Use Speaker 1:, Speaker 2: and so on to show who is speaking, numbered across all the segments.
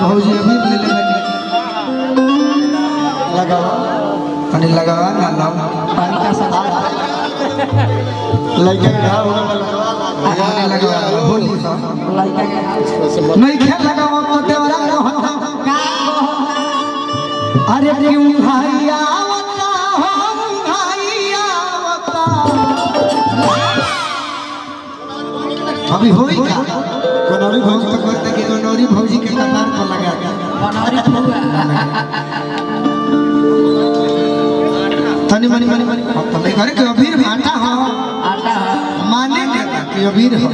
Speaker 1: भौजी अभी ले ले लगावा पानी लगावा ना लाओ
Speaker 2: पानी का सवाल
Speaker 1: लड़का के घाव होने वाला लगावा बोली
Speaker 2: लड़का के
Speaker 1: नहीं खेल लगावा तो देवरा का होता अरे क्यों भाई आवता हो भाई आवता अभी होई क्या बनौरी भौजी तो करते कि बनौरी भौजी के कपार पर लगा के
Speaker 2: बनौरी फुआ
Speaker 1: तनी मनी मनी मनी तो मैं घर के अबीर भाटा हो
Speaker 2: आटा
Speaker 1: माने देता कि अबीर हो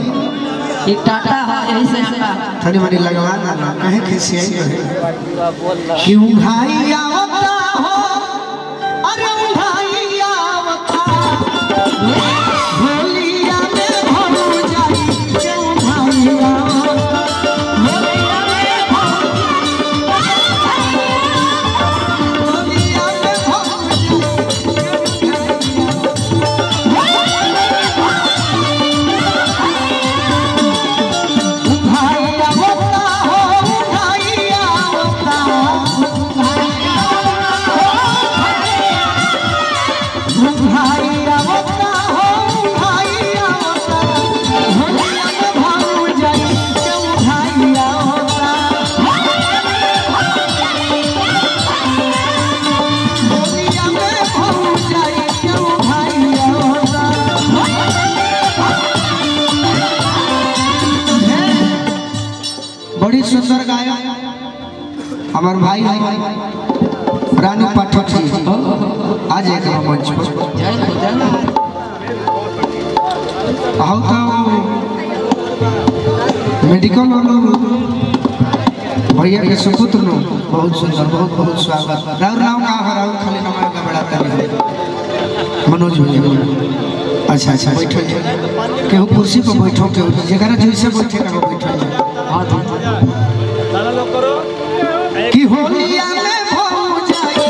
Speaker 2: एक टाटा है यही से इसका
Speaker 1: तनी मनी लगवा ना कहे खिसियाई रहे क्यों भाई आवता हो अरे भाई आवता होलिया में भौ जाई क्यों भाई आवता होलिया में भौ होलिया में भौ बड़ी सुंदर गायक हमारे भाई रानी पाठक जी आज एक मंच पर आओ तो मेडिकल वालों भैया के सुपुत्र नो बहुत सुंदर बहुत बहुत स्वागत राउर नाम का राउर खाली नाम का बड़ा तरीका मनोज भैया अच्छा अच्छा बैठो केहू कुर्सी पर बैठो केहू जगह जैसे बैठे ना बैठो कि होलिया में भौ जाए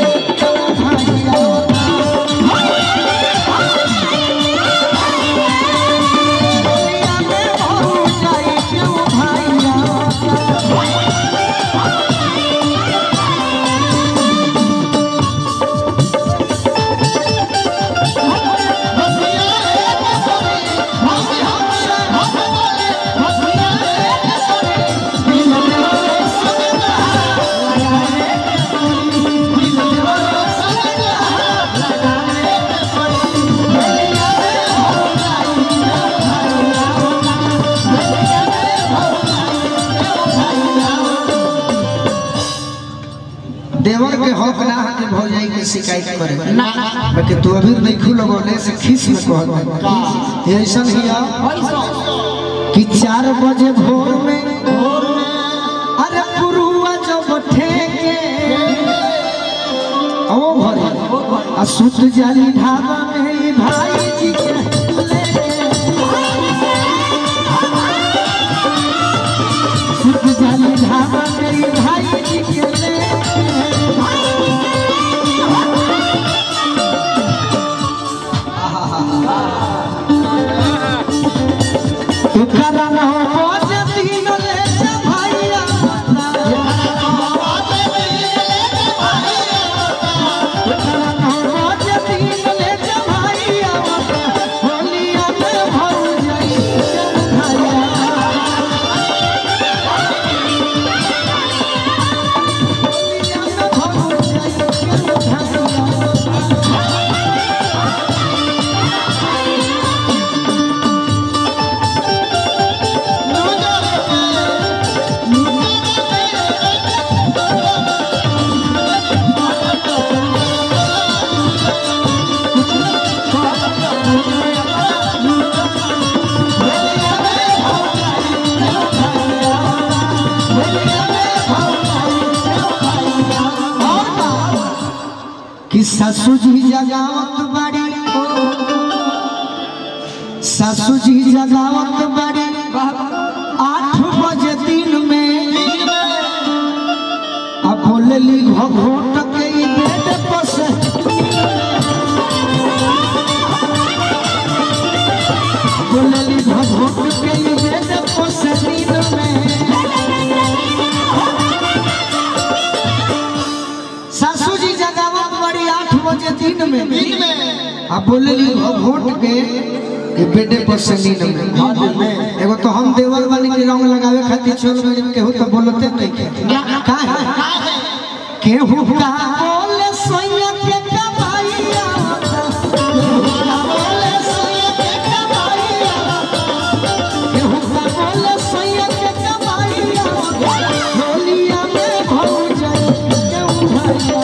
Speaker 1: होलिया में भौ जाए क्यों भाइया देवर के हक ना है कि भौजाई के शिकायत करे
Speaker 2: ना
Speaker 1: बाकी तू अभी नहीं खुलगोले से खीस में कहत है ऐसा हिया कि 4 बजे भोर में अरे पुरुआ जब ठेके ओ भरे आ सुत जाली ढाबा में ई भाई जी के सुत जाली ढाबा में ई भाई जी के करना हो तीन ले भैया होलिया में भौ जाई कि सासू जी जगावत बाड़ी सासू जी जगावत बाड़ी 8 बजे दिन में अब बोलली घोट के बेड पर से बोलली घोट के बेड पर से दिन में में आप बोले वोट के बेटे पर से नींद में एगो तो हम देवल वाली के रंग लगावे खातिर चल गए केहू तो बोलते नहीं का है केहू का बोले सोया के कमाईया केहू का बोले सोया के कमाईया केहू का बोले सोया के कमाईया होलिया में भौ जाए केहू भैया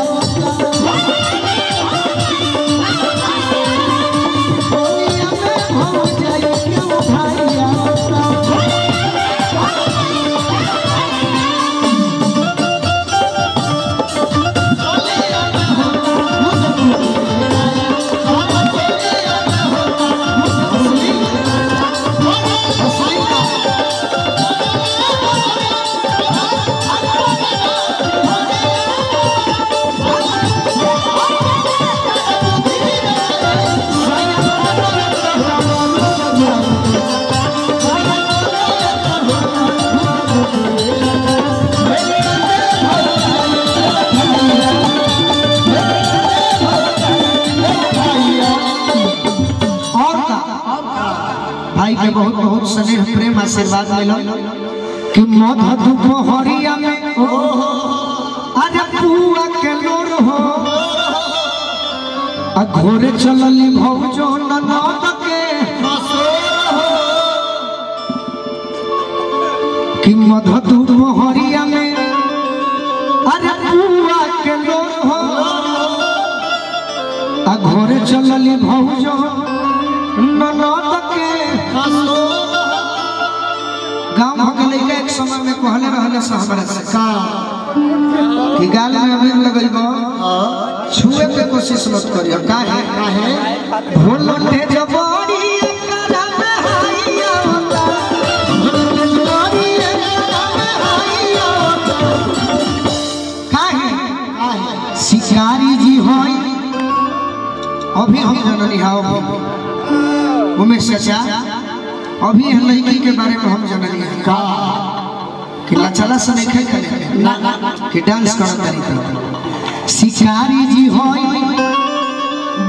Speaker 1: भाई के बहुत बहुत स्नेह प्रेम आशीर्वाद मिलो कि मध दुपहरिया में अरे पुआ के लोर हो आ घोरे चलली भौजो ननद के कि मध दुपहरिया में अरे पुआ के लोर हो आ घोरे चलली भौजो ननद के गांव भगले के एक समय में कहले रहले से हमरा से का कि गाल में अबीर लगइबो छुए के कोशिश मत करियो काहे भोलटे जबड़ी एकरा में हाइया होता भोलटे जबड़ी एकरा में हाइया होता काहे शिकारी जी होई अभी हम जननी हाओ उमेश चाचा अभी हम लड़की के बारे में हम जानली का कि लचला से नहीं खाई ना कि डांस करत तारी त शिकारी जी होई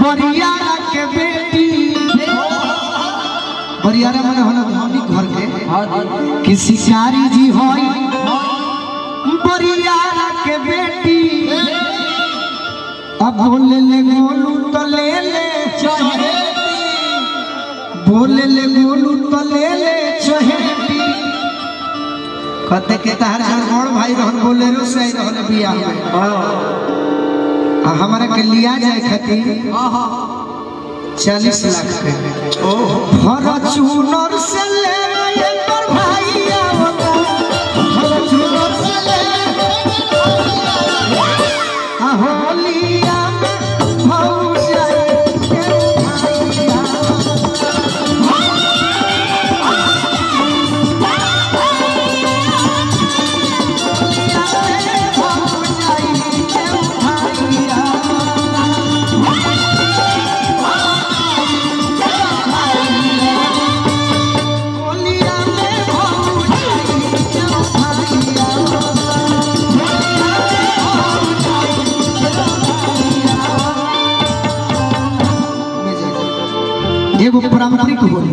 Speaker 1: बरियारा के बेटी बरियारा माने होला धनी घर के कि शिकारी जी होई बरियारा के बेटी अब बोले ले गोलू तो ले ले चाहे बोले ले गोलू तो ले ले चहेटी कहते के तहर बड़ भाई रहन बोलेरो से रहन बियाह में हमारा के लिया जाए खातिर 40 लाख के फॉर्च्यूनर से ले पर भाईया होता फॉर्च्यूनर से ले होलिया में भौ जाए एगो पारंपरिक होली